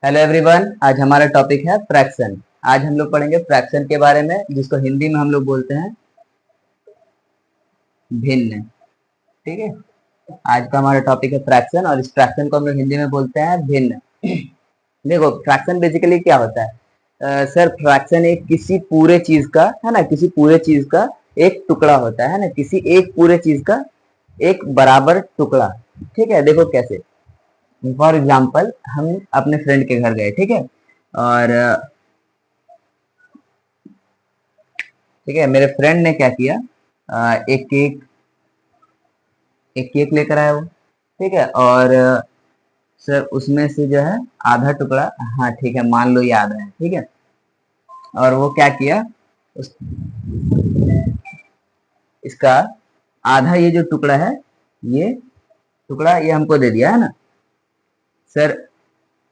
Hello everyone, आज हमारा topic है फ्रैक्शन। आज हम लोग पढ़ेंगे फ्रैक्शन के बारे में, जिसको हिंदी में हम लोग बोलते हैं भिन्न। ठीक है, आज का हमारा टॉपिक है फ्रैक्शन और इस फ्रैक्शन को हम लोग हिंदी में बोलते हैं भिन्न। देखो, फ्रैक्शन बेसिकली क्या होता है? सर, फ्रैक्शन एक किसी पूरे चीज का है ना, किसी पूरे चीज का एक टुकड़ा होता है ना, किसी एक पूरे चीज का एक बराबर टुकड़ा। ठीक है, देखो कैसे। फॉर एग्जाम्पल, हम अपने फ्रेंड के घर गए, ठीक है, और ठीक है, मेरे फ्रेंड ने क्या किया, एक केक लेकर आया वो। ठीक है, और सर उसमें से जो है आधा टुकड़ा, हाँ ठीक है, मान लो ये आधा है, ठीक है, और वो क्या किया, उस इसका आधा ये जो टुकड़ा है, ये टुकड़ा ये हमको दे दिया है ना। सर,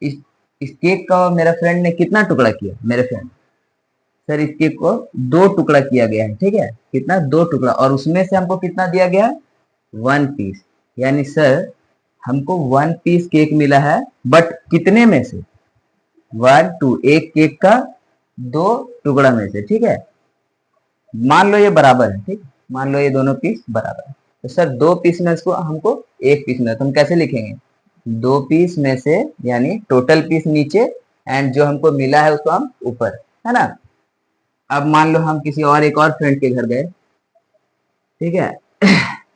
इस इस केक का मेरा फ्रेंड ने कितना टुकड़ा किया? मेरे फ्रेंड, सर इस केक को दो टुकड़ा किया गया है। ठीक है, कितना? दो टुकड़ा, और उसमें से हमको कितना दिया गया है? One piece. यानी सर हमको वन पीस केक मिला है, बट कितने में से? वन टू, एक केक का दो टुकड़ा में से। ठीक है, मान लो ये बराबर है, ठीक, मान लो ये दोनों पीस बराबर है, तो सर दो पीस में इसको हमको एक पीस में, तो हम कैसे लिखेंगे? दो पीस में से, यानी टोटल पीस नीचे, एंड जो हमको मिला है उसको हम ऊपर, है ना। अब मान लो हम किसी और एक और फ्रेंड के घर गए, ठीक है,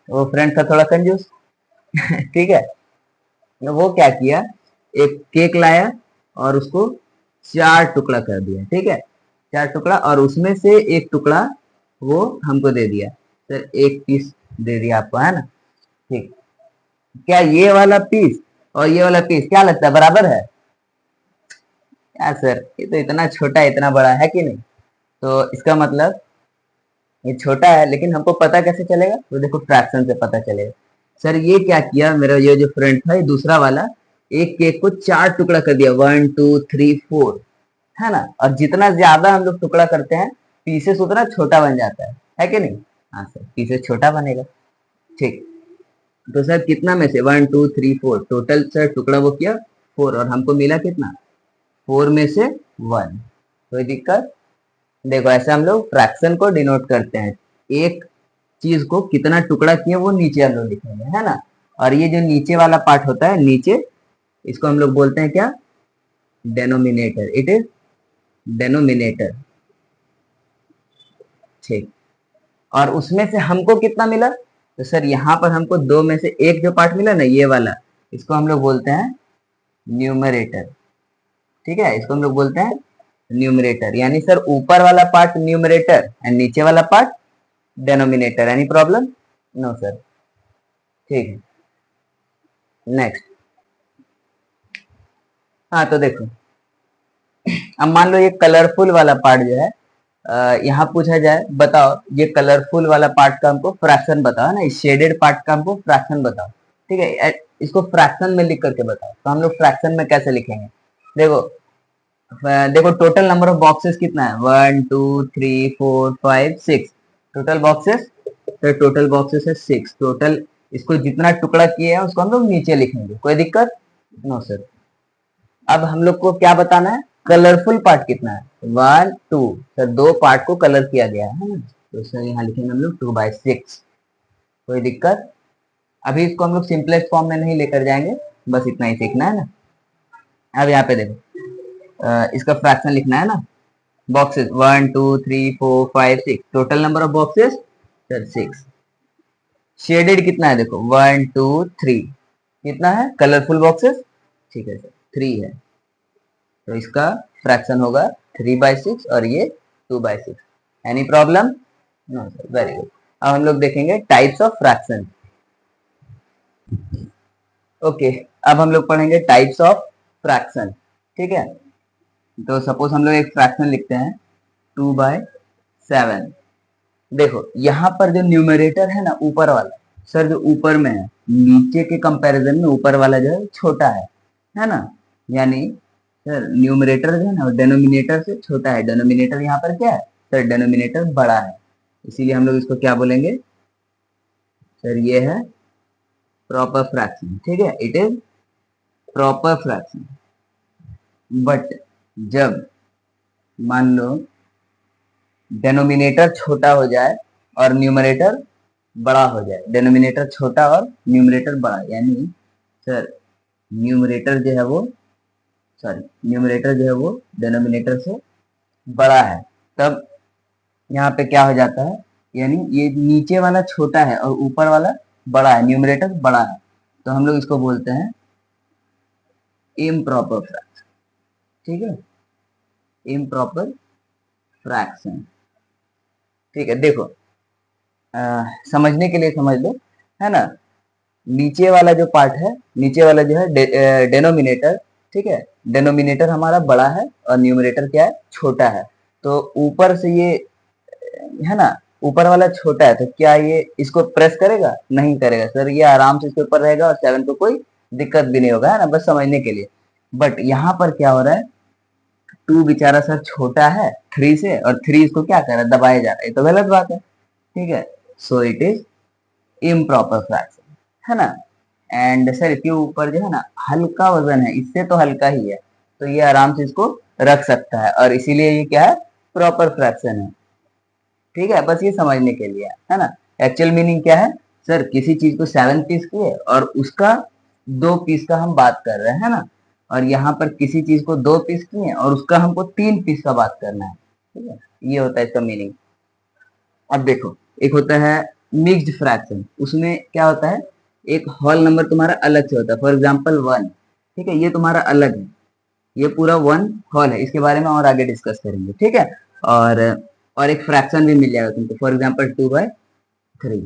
वो फ्रेंड था थोड़ा कंजूस। ठीक है, तो वो क्या किया, एक केक लाया और उसको चार टुकड़ा कर दिया। ठीक है, चार टुकड़ा, और उसमें से एक टुकड़ा वो हमको दे दिया। सर एक पीस दे दिया आपको, है ना। ठीक, क्या ये वाला पीस और ये वाला पीस क्या लगता है, बराबर है? क्या सर, ये तो इतना छोटा है, इतना बड़ा है कि नहीं? तो इसका मतलब ये छोटा है, लेकिन हमको पता कैसे चलेगा? तो देखो, फ्रैक्शन से पता चलेगा। सर ये क्या किया, मेरा ये जो फ्रेंड था, ये दूसरा वाला, एक केक को चार टुकड़ा कर दिया, वन टू थ्री फोर, है ना। और जितना ज्यादा हम लोग टुकड़ा करते हैं, पीसेस उतना छोटा बन जाता है कि नहीं? हाँ सर, पीसेस छोटा बनेगा। ठीक, तो सर कितना में से? One two three four, total sir टुकड़ा वो किया फोर, और हमको मिला कितना? फोर में से वन। कोई दिक्कत? देखो, ऐसे हम लोग फ्रैक्शन को डिनोट करते हैं। एक चीज को कितना टुकड़ा किए वो नीचे हम लोग लिखेंगे, है ना। और ये जो नीचे वाला पार्ट होता है नीचे, इसको हम लोग बोलते हैं क्या? डेनोमिनेटर। It is denominator. ठीक, और उसमें से हमको कितना मिला? तो सर यहाँ पर हमको दो में से एक जो पार्ट मिला ना, ये वाला, इसको हम लोग बोलते हैं न्यूमरेटर। ठीक है, इसको हम लोग बोलते हैं न्यूमरेटर। यानी सर ऊपर वाला पार्ट न्यूमरेटर एंड नीचे वाला part denominator. Any problem? No sir. ठीक है, नेक्स्ट। हाँ, तो देखो, अब मान लो ये कलरफुल वाला पार्ट जो है, यहाँ पूछा जाए, बताओ ये कलरफुल वाला पार्ट का हमको फ्रैक्शन बताओ ना, इस शेडेड पार्ट का हमको फ्रैक्शन बताओ। ठीक है, इसको फ्रैक्शन में लिख करके बताओ। तो हम लोग फ्रैक्शन में कैसे लिखेंगे? देखो, देखो टोटल नंबर ऑफ बॉक्सेस कितना है? One two three four five six. Total boxes, तो टोटल बॉक्सेस है सिक्स टोटल। इसको जितना टुकड़ा किए हैं उसको हम लोग नीचे लिखेंगे। कोई दिक्कत? No sir. अब हम लोग को क्या बताना है? कलरफुल पार्ट कितना है? वन टू, सर दो पार्ट को कलर किया गया है ना, तो सर यहाँ लिखेंगे हम लोग टू बाई सिक्स। कोई दिक्कत? अभी इसको हम लोग सिंपलेस्ट फॉर्म में नहीं लेकर जाएंगे, बस इतना ही सीखना है ना। अब यहाँ पे देखो, इसका फ्रैक्शन लिखना है ना। Boxes one two three four five six, total number of boxes sir six. Shaded कितना है? देखो वन टू थ्री, कितना है कलरफुल बॉक्सेस? ठीक है सर, थ्री है, तो इसका फ्रैक्शन होगा थ्री बाई सिक्स और ये two by six. Any problem? No sir, very good. अब हम लोग देखेंगे टाइप्स ऑफ फ्रैक्शन। ओके, अब हम लोग पढ़ेंगे टाइप्स ऑफ फ्रैक्शन। ठीक है, तो सपोज हम लोग एक फ्रैक्शन लिखते हैं टू बाई सेवन। देखो यहाँ पर जो न्यूमरेटर है ना, ऊपर वाला, सर जो ऊपर में है, नीचे के कंपैरिजन में ऊपर वाला जो है छोटा है ना। यानी सर न्यूमरेटर जो है ना, डेनोमिनेटर से छोटा है। डेनोमिनेटर यहाँ पर क्या है? सर डेनोमिनेटर बड़ा है, इसीलिए हम लोग इसको क्या बोलेंगे? सर ये है प्रॉपर फ्रैक्शन। ठीक है, it is proper fraction. But जब मान लो डेनोमिनेटर छोटा हो जाए और न्यूमरेटर बड़ा हो जाए, डेनोमिनेटर छोटा और न्यूमरेटर बड़ा, यानी सर न्यूमरेटर जो है वो न्यूमरेटर जो है वो डेनोमिनेटर से बड़ा है, तब यहाँ पे क्या हो जाता है, यानी ये नीचे वाला छोटा है और ऊपर वाला बड़ा है, न्यूमरेटर बड़ा है, तो हम लोग इसको बोलते हैं इम्प्रॉपर फ्रैक्शन। ठीक है, इम्प्रॉपर फ्रैक्शन। ठीक है, देखो समझने के लिए समझ लो, है ना। नीचे वाला जो पार्ट है, नीचे वाला जो है डेनोमिनेटर, ठीक है, डेनोमिनेटर हमारा बड़ा है और न्यूमरेटर क्या है, छोटा है। तो ऊपर से ये है ना, ऊपर वाला छोटा है, तो क्या ये इसको प्रेस करेगा? नहीं करेगा सर, ये आराम से इसके ऊपर रहेगा और 7 को कोई दिक्कत भी नहीं होगा, है ना, बस समझने के लिए। बट यहाँ पर क्या हो रहा है, 2 बेचारा सर छोटा है 3 से, और 3 इसको क्या कर रहा है, दबाया जा रहा है, ये तो गलत बात है। ठीक है, so it is improper fraction, है ना। एंड सर इसके ऊपर जो है ना हल्का वजन है, इससे तो हल्का ही है, तो ये आराम से इसको रख सकता है, और इसीलिए ये क्या है, प्रॉपर फ्रैक्शन है। ठीक है, बस ये समझने के लिए है ना। एक्चुअल मीनिंग क्या है सर, किसी चीज को 7 पीस किए और उसका 2 पीस का हम बात कर रहे हैं ना, और यहाँ पर किसी चीज को 2 पीस किए और उसका हमको 3 पीस का बात करना है। ठीक है, ये होता है इसका मीनिंग। अब देखो, एक होता है मिक्स्ड फ्रैक्शन, उसमें क्या होता है, एक होल नंबर तुम्हारा अलग से होता है, फॉर एग्जाम्पल 1, ठीक है, ये तुम्हारा अलग है, ये पूरा 1 होल है, इसके बारे में और आगे डिस्कस करेंगे। ठीक है, और और एक फ्रैक्शन भी मिल जाएगा तुमको, फॉर एग्जाम्पल 2/3।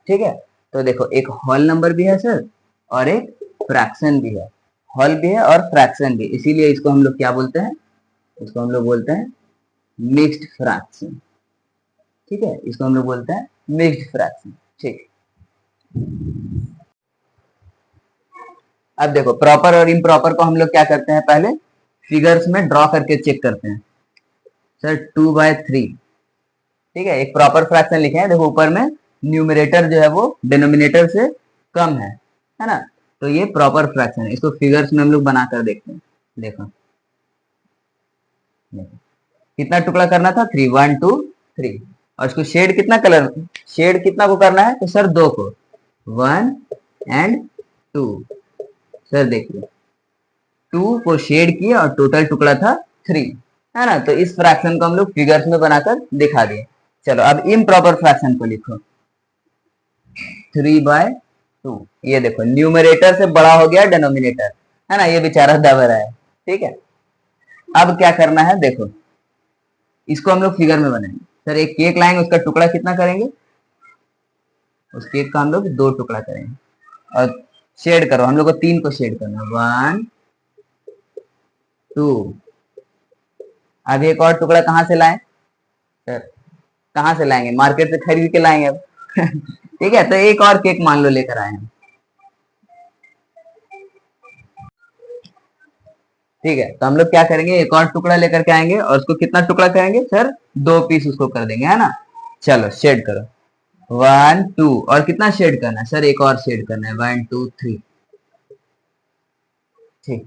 ठीक है, तो देखो एक होल नंबर भी है सर और एक फ्रैक्शन भी है, होल भी है और फ्रैक्शन भी, इसीलिए इसको हम लोग क्या बोलते हैं, इसको हम लोग बोलते हैं मिक्स्ड फ्रैक्शन। ठीक है, इसको हम लोग बोलते हैं मिक्स्ड फ्रैक्शन। ठीक, अब देखो प्रॉपर और इम्प्रॉपर को हम लोग क्या करते हैं, पहले फिगर्स में ड्रॉ करके चेक करते हैं। सर 2/3, ठीक है, एक प्रॉपर फ्रैक्शन लिखे हैं, देखो ऊपर में न्यूमरेटर जो है वो डिनोमिनेटर से कम है ना, तो ये प्रॉपर फ्रैक्शन है, इसको फिगर्स में हम लोग बनाकर देखते हैं। देखो कितना टुकड़ा करना था, 3, 1 2 3, और इसको शेड कितना कलर, शेड कितना को करना है, तो सर 2 को, 1 एंड 2। सर देखिए 2 को शेड किया और टोटल टुकड़ा था 3, है ना, तो इस फ्रैक्शन को हम लोग फिगर्स में बनाकर दिखा दिए। चलो अब इम्प्रॉपर फ्रैक्शन को लिखो, 3/2, ये देखो न्यूमरेटर से बड़ा हो गया डिनोमिनेटर, है ना, ये बेचारा दब रहा है। ठीक है, अब क्या करना है, देखो इसको हम लोग फिगर में बनाएंगे। सर एक केक लाएंगे, उसका टुकड़ा कितना करेंगे, उस केक का हम लोग 2 टुकड़ा करेंगे, और शेड करो, हम लोग को 3 को शेड करना है, 1 2। अब एक और टुकड़ा कहाँ से लाएं सर, कहाँ से लाएंगे, मार्केट से खरीद के लाएंगे अब ठीक है, तो एक और केक मान लो लेकर आए हैं। ठीक है, तो हम लोग क्या करेंगे, एक और टुकड़ा लेकर के आएंगे और उसको कितना टुकड़ा करेंगे सर, 2 पीस उसको कर देंगे, है ना। चलो शेड करो, 1 2, और कितना शेड करना है सर, एक और शेड करना है, 1 2 3। ठीक,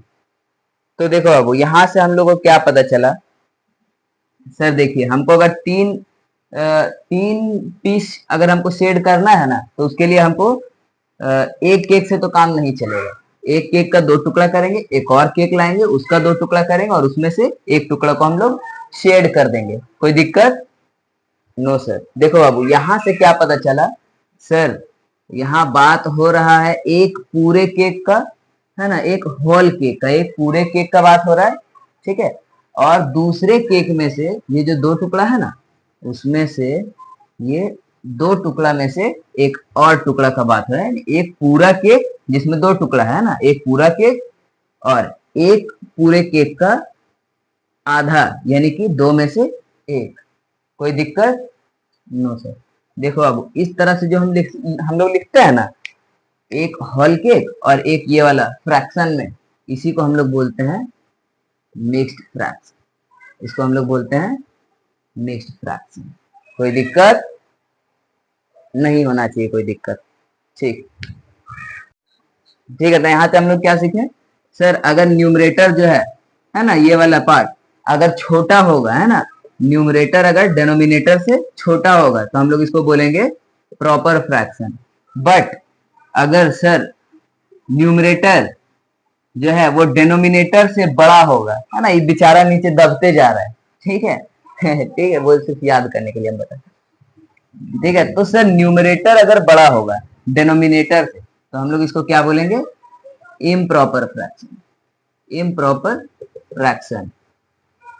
तो देखो अब यहां से हम लोग को क्या पता चला, सर देखिए हमको अगर 3 पीस अगर हमको शेड करना है ना, तो उसके लिए हमको एक केक से तो काम नहीं चलेगा, एक केक का 2 टुकड़ा करेंगे, एक और केक लाएंगे उसका 2 टुकड़ा करेंगे, और उसमें से एक टुकड़ा को हम लोग शेड कर देंगे, कोई दिक्कत नो सर। देखो बाबू यहां से क्या पता चला सर, यहाँ बात हो रहा है एक पूरे केक का, है ना, एक होल केक का, एक पूरे केक का बात हो रहा है। ठीक है, और दूसरे केक में से ये जो 2 टुकड़ा है ना, उसमें से ये 2 टुकड़ा में से एक और टुकड़ा का बात हो रहा है, एक पूरा केक जिसमें 2 टुकड़ा है ना, एक पूरा केक और एक पूरे केक का आधा, यानी कि 2 में से 1, कोई दिक्कत नो सर। देखो अब इस तरह से जो हम लोग लिखते हैं ना, एक होल केक और एक ये वाला फ्रैक्शन में, इसी को हम लोग बोलते हैं मिक्स्ड फ्रैक्शन, इसको हम लोग बोलते हैं मिक्स्ड फ्रैक्शन। कोई दिक्कत नहीं होना चाहिए, कोई दिक्कत। ठीक, ठीक है, तो यहाँ से हम लोग क्या सीखे सर, अगर न्यूमरेटर जो है है ना, ये वाला पार्ट अगर छोटा होगा, है ना, न्यूमरेटर अगर डिनोमिनेटर से छोटा होगा तो हम लोग इसको बोलेंगे प्रॉपर फ्रैक्शन। बट अगर सर न्यूमरेटर जो है वो डिनोमिनेटर से बड़ा होगा, है ना, ये बेचारा नीचे दबते जा रहा है, ठीक है ठीक है, वो सिर्फ याद करने के लिए हम बता, ठीक है। तो सर न्यूमरेटर अगर बड़ा होगा डिनोमिनेटर से तो हम लोग इसको क्या बोलेंगे, इम्प्रॉपर फ्रैक्शन, इम्प्रॉपर फ्रैक्शन,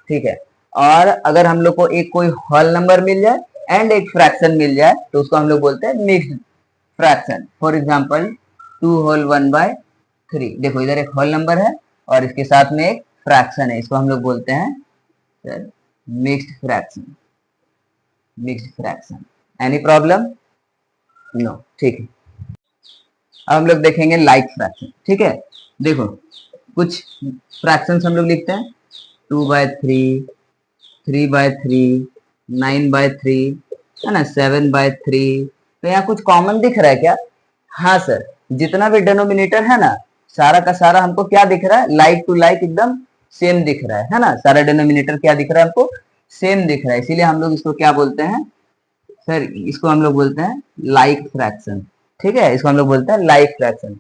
ठीक है। और अगर हम लोग को एक कोई होल नंबर मिल जाए एंड एक फ्रैक्शन मिल जाए तो उसको हम लोग बोलते हैं mixed fraction. For example 2 whole 1/3, देखो इधर एक होल नंबर है और इसके साथ में एक फ्रैक्शन है, इसको हम लोग बोलते हैं sir mixed fraction, mixed fraction. Any problem? No, ठीक है। अब हम लोग देखेंगे लाइक फ्रैक्शन, ठीक है। देखो कुछ फ्रैक्शंस हम लोग लिखते हैं 2/3, 3/3, 9/3, है ना, 7/3। तो यहाँ कुछ कॉमन दिख रहा है क्या? हाँ सर, जितना भी डिनोमिनेटर है ना सारा का सारा हमको क्या दिख रहा है, लाइक टू लाइक एकदम सेम दिख रहा है ना, सारा डिनोमिनेटर क्या दिख रहा है हमको, सेम दिख रहा है, इसीलिए हम लोग इसको क्या बोलते हैं सर, इसको हम लोग बोलते हैं लाइक फ्रैक्शन, ठीक है, इसको हम लोग बोलते हैं लाइक फ्रैक्शन।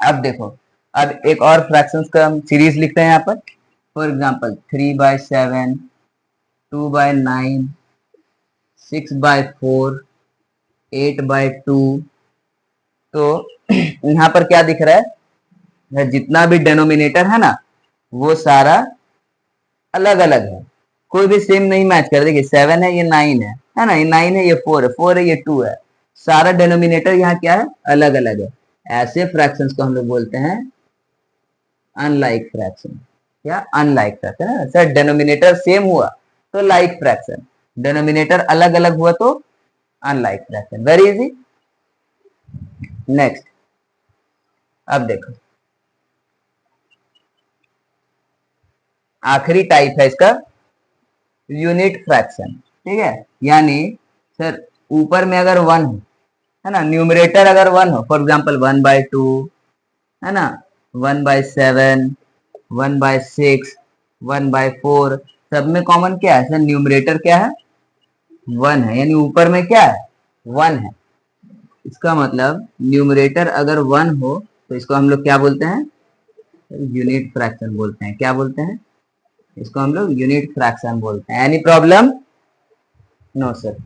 अब देखो, अब एक और फ्रैक्शंस का हम सीरीज लिखते हैं यहाँ पर। For example 3/7, 2/9, 6/4, 8/2। तो यहाँ पर क्या दिख रहा है, जितना भी डिनोमिनेटर है ना वो सारा अलग अलग है, कोई भी सेम नहीं मैच कर। देखिए 7 है, ये 9 है ना, ये 9 है, ये 4 है, 4 है, ये 2 है, सारा डिनोमिनेटर यहाँ क्या है, अलग अलग है। ऐसे फ्रैक्शंस को हम लोग बोलते हैं अनलाइक फ्रैक्शन। क्या? अनलाइक फ्रैक्शन, है ना सर, डिनोमिनेटर सेम हुआ तो लाइक फ्रैक्शन, डिनोमिनेटर अलग अलग हुआ तो unlike fraction. Very easy. Next, अब देखो आखिरी टाइप है इसका यूनिट फ्रैक्शन, ठीक है। यानी सर ऊपर में अगर 1 है ना, न्यूमरेटर अगर 1 हो, फॉर एग्जांपल 1/2, है ना, 1/7, 1/6, 1/4, सब में कॉमन क्या है सर, न्यूमरेटर क्या है, 1 है, यानी ऊपर में क्या है, 1 है। इसका मतलब न्यूमरेटर अगर 1 हो तो इसको हम लोग क्या बोलते हैं, यूनिट फ्रैक्शन बोलते हैं। क्या बोलते हैं? इसको हम लोग यूनिट फ्रैक्शन बोलते हैं। Any problem? नो सर,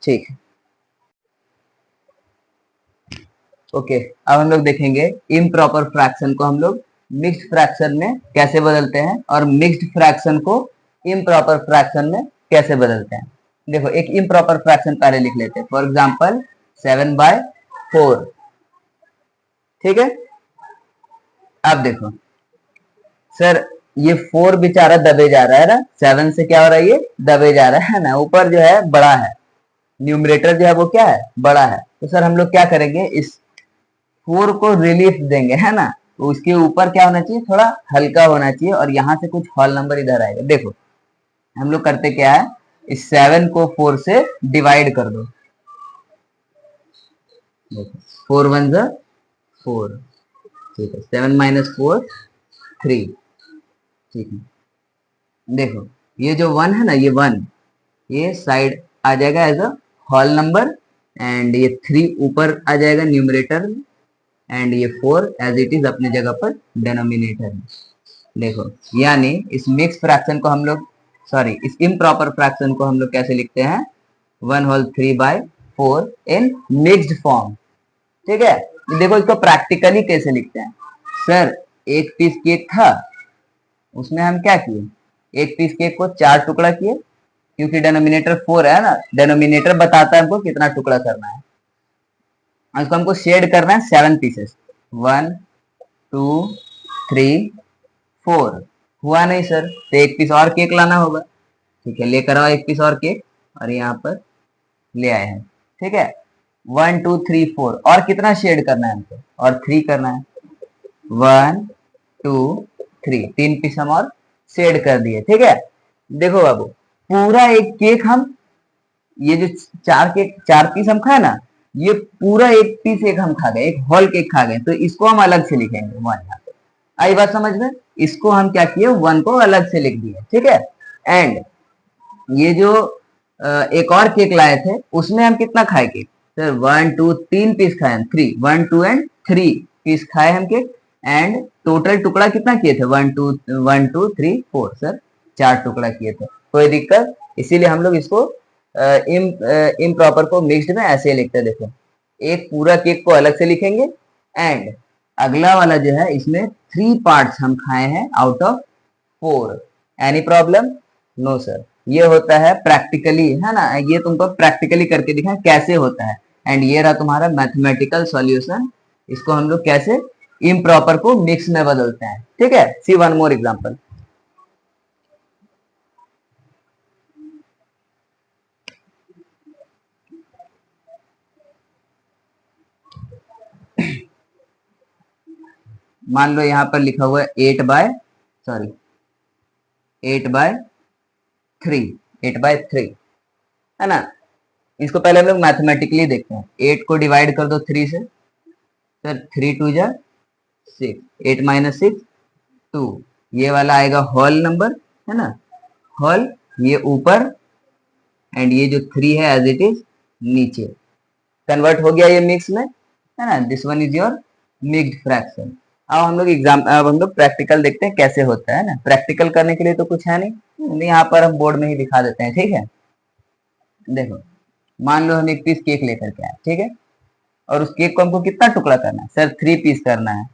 ठीक है, ओके। अब हम लोग देखेंगे इम्प्रॉपर फ्रैक्शन को हम लोग मिक्स्ड फ्रैक्शन में कैसे बदलते हैं और मिक्स्ड फ्रैक्शन को इम्प्रॉपर फ्रैक्शन में कैसे बदलते हैं। देखो एक इम्प्रॉपर फ्रैक्शन पहले लिख लेते हैं, फॉर एग्जांपल 7/4, ठीक है। अब देखो सर ये 4 बेचारा दबे जा रहा है ना, 7 से क्या हो रहा है, ये दबे जा रहा है ना, ऊपर जो है बड़ा है, न्यूमरेटर जो है वो क्या है, बड़ा है। तो सर हम लोग क्या करेंगे, इस 4 को रिलीफ देंगे, है ना, तो उसके ऊपर क्या होना चाहिए, थोड़ा हल्का होना चाहिए और यहाँ से कुछ होल नंबर इधर आएगा। देखो हम लोग करते क्या है, इस 7 को 4 से डिवाइड कर दो, 4 1 4, ठीक है, 7 - 4 3, ठीक है। देखो ये जो 1 है ना, ये 1 ये साइड आ जाएगा as a whole number and ये 3 ऊपर आ जाएगा न्यूमरेटर में एंड ये 4 एज इट इज अपने जगह पर डिनोमिनेटर में। देखो यानी इस मिक्स फ्रैक्शन को हम लोग, सॉरी इस इम्प्रॉपर फ्रैक्शन को हम लोग कैसे लिखते हैं, 1/3/4 इन मिक्स्ड फॉर्म, ठीक है। देखो इसको प्रैक्टिकली कैसे लिखते हैं, सर एक पीस केक था, उसमें हम क्या किए, एक पीस केक को 4 टुकड़ा किए, क्योंकि डिनोमिनेटर 4 है ना, डिनोमिनेटर बताता है हमको कितना टुकड़ा करना है। इसको हमको शेड करना है 7 पीसेस, 1 2 3 4। हुआ नहीं सर, तो एक पीस और केक लाना होगा, ठीक है, लेकर आओ एक पीस और केक और यहाँ पर ले आए हैं, ठीक है। 1 2 3 4 और कितना शेड करना है हमको, और 3 करना है, 1 2 3, 3 पीस हम और शेड कर दिए, ठीक है। देखो बाबू पूरा एक केक हम, ये जो 4 पीस हम खाए ना, ये पूरा एक पीस एक हम खा गए, एक होल केक खा गए, तो इसको हम अलग से लिखेंगे 1 यहाँ पे, आई बात समझ में? इसको हम क्या किए, 1 को अलग से लिख दिए, ठीक है। एंड ये जो एक और केक लाए थे उसमें हम कितना खाए केक सर, 1 2 3 पीस खाए हम, 3 1 2 एंड 3 पीस खाए हम केक। एंड टोटल टुकड़ा कितना किए थे, 1 2 1 2 3 4 सर, 4 टुकड़ा किए थे। कोई दिक्कत? इसीलिए हम लोग इसको इम प्रॉपर को मिक्स्ड में ऐसे लिखते हैं। देखो एक पूरा केक को अलग से लिखेंगे एंड अगला वाला जो है इसमें 3 पार्ट्स हम खाए हैं out of 4। Any problem? No sir. ये होता है प्रैक्टिकली, है ना, ये तुमको प्रैक्टिकली करके दिखाएं कैसे होता है। एंड ये रहा तुम्हारा मैथमेटिकल सॉल्यूशन। इसको हम लोग कैसे इम्प्रॉपर को मिक्स में बदलते हैं, ठीक है। सी वन मोर एग्जांपल। मान लो यहाँ पर लिखा हुआ है 8/3 है ना। इसको पहले हम लोग मैथमेटिकली देखते हैं। 8 को डिवाइड कर दो 3 से, सर 3 2 जा 6, 8 माइनस 6 2, ये वाला आएगा होल नंबर, है ना, होल, ये ऊपर एंड ये जो 3 है एज इट इज नीचे। कन्वर्ट हो गया ये मिक्स में, है ना। This one is your mixed fraction. अब हम लोग प्रैक्टिकल देखते हैं कैसे होता है ना। प्रैक्टिकल करने के लिए तो कुछ है नहीं, यहाँ पर हम बोर्ड में ही दिखा देते हैं, ठीक है। देखो मान लो हम एक पीस केक लेकर के आए, ठीक है, और उस केक को हमको कितना टुकड़ा करना है सर, 3 पीस करना है।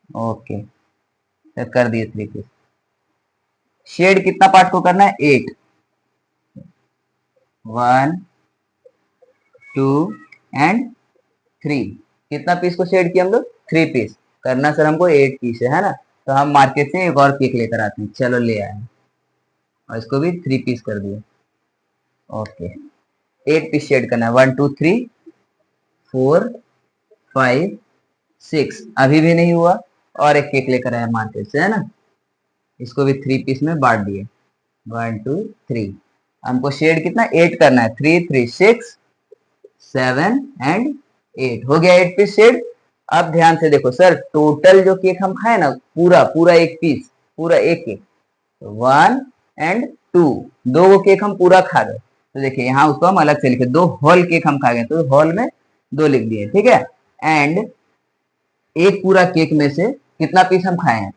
ओके सर कर दिए 3 पीस। शेड कितना पार्ट को करना है, 8, 1 2 एंड 3। कितना पीस को शेड किया हम लोग, 3 पीस करना सर हमको, 8 पीस है ना। तो हम मार्केट से एक और केक लेकर आते हैं, चलो ले आए और इसको भी 3 पीस कर दिए। ओके 8 पीस शेड करना है, 1 2 3 4 5 6। अभी भी नहीं हुआ, और एक केक लेकर आया मार्केट से, है ना। इसको भी 3 पीस में बांट दिए, 1 2 3। हमको शेड कितना 8 करना है, 3 3 6 7 एंड 8 हो गया 8 पीस शेड। अब ध्यान से देखो सर, टोटल जो केक हम खाए ना, पूरा पूरा एक पीस, पूरा एक केक, 1 एंड 2, दो केक हम पूरा खा गए। तो देखिए यहाँ उसको हम अलग से लिखे, 2 होल केक हम खा गए, तो होल में 2 लिख दिए, ठीक है। एंड एक पूरा केक में से कितना पीस हम खाए हैं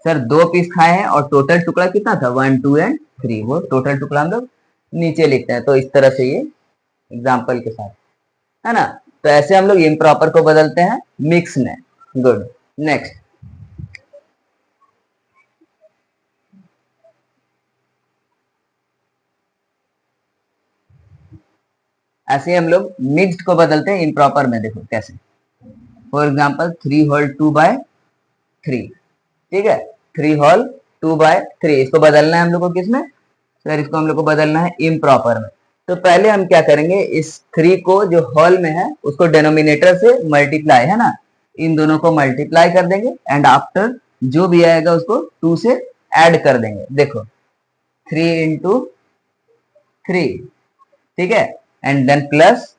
सर, 2 पीस खाए हैं, और टोटल टुकड़ा कितना था, 1 2 एंड 3। वो टोटल टुकड़ा हम लोग नीचे लिखते हैं, तो इस तरह से ये एग्जाम्पल के साथ, है ना। तो ऐसे हम लोग इम्प्रॉपर को बदलते हैं मिक्स में। Good, next. ऐसे हम लोग मिक्स्ड को बदलते हैं इम्प्रॉपर में। देखो कैसे, फॉर एग्जाम्पल 3 होल 2/3, ठीक है, 3 होल 2/3। इसको बदलना है हम लोग को किसमें सर, इसको हम लोग को बदलना है इम्प्रॉपर में। तो पहले हम क्या करेंगे, इस 3 को जो होल में है उसको डिनोमिनेटर से मल्टीप्लाई, है ना, इन दोनों को मल्टीप्लाई कर देंगे एंड आफ्टर जो भी आएगा उसको 2 से ऐड कर देंगे। देखो 3 इंटू 3, ठीक है, एंड देन प्लस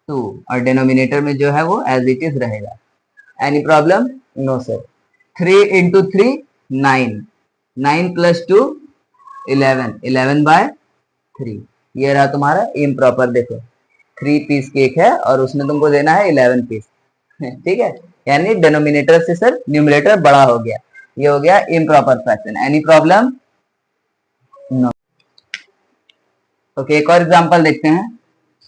2, और डिनोमिनेटर में जो है वो एज इट इज रहेगा। Any problem? No sir. 3 into 3 9, 9 plus 2 11, 11/3। ये रहा तुम्हारा इम्प्रॉपर। देखो 3 पीस केक है और उसमें तुमको देना है 11 पीस, ठीक है, यानी डिनोमिनेटर से सर न्यूमरेटर बड़ा हो गया। ये हो गया improper fraction. Any problem? No. Okay एक और एग्जांपल देखते हैं,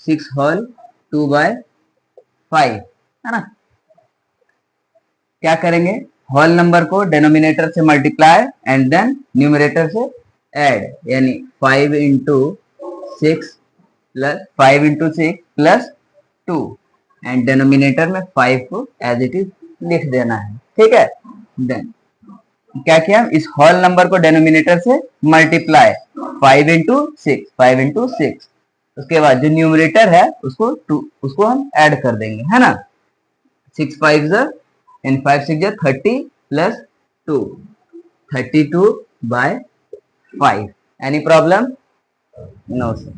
6 होल 2/5, है ना। क्या करेंगे, होल नंबर को डिनोमिनेटर से मल्टीप्लाई एंड देन न्यूमरेटर से ऐड, यानी 5 into 6 plus 5 into 6 plus 2, and denominator में 5 को एज इट इज लिख देना है, ठीक है। देन क्या किया, इस होल नंबर को डिनोमिनेटर से मल्टीप्लाई 5 इंटू 6, 5 इंटू 6। उसके बाद जो न्यूमरेटर है उसको 2, उसको हम ऐड कर देंगे, है ना। 6 5 and 5 6 30 plus 2, 32/5। Any problem? No sir.